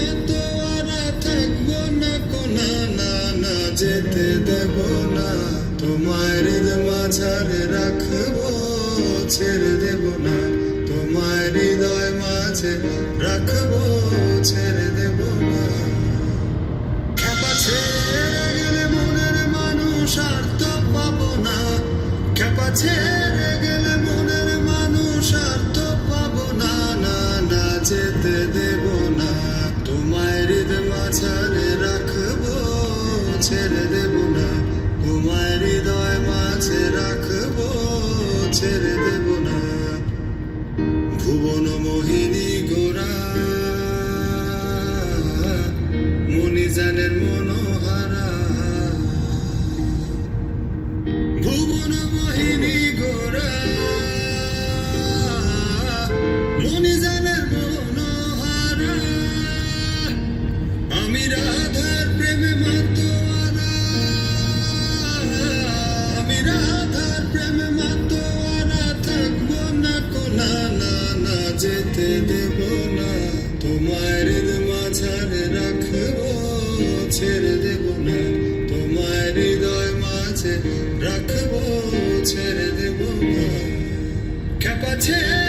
মতো আর থাকবো না কোনা, না না যেতে দেব না তোমায়, হৃদয় মাঝারে রাখবো, ছেড়ে দেব না তোমায়, হৃদয় মাঝে রাখবো, ছেড়ে দেব না। খ্যাপা ছেড়ে গেলে মনের মানুষ আর তো পাবো না, খ্যাপা ছেড়ে গেলে মনের মানুষ আর তো পাবো না, না না যেতে দেব না তোমায়, হৃদয় মাঝারে রাখবো, ছেড়ে দেব না তোমায়, হৃদয় মাঝে রাখবো, ছেড়ে দেব না। ভুবন মোহিনী গোরা মনিজানের মনোহারা, ভুবন মোহিনী গোরা মনিজানের মনোহারা, আমি রাধার প্রেমে মাতোয়ারা, আমি রাধার প্রেমে মাতোয়ারা, থাকবো না কোনা, না না যেতে দেব না তোমায়, হৃদয় মাঝারে রাখবো, ছেড়ে দেব না তোমায়, হৃদয় মাঝে রাখবো, ছেড়ে দেব না। খ্যাপা ছেড়ে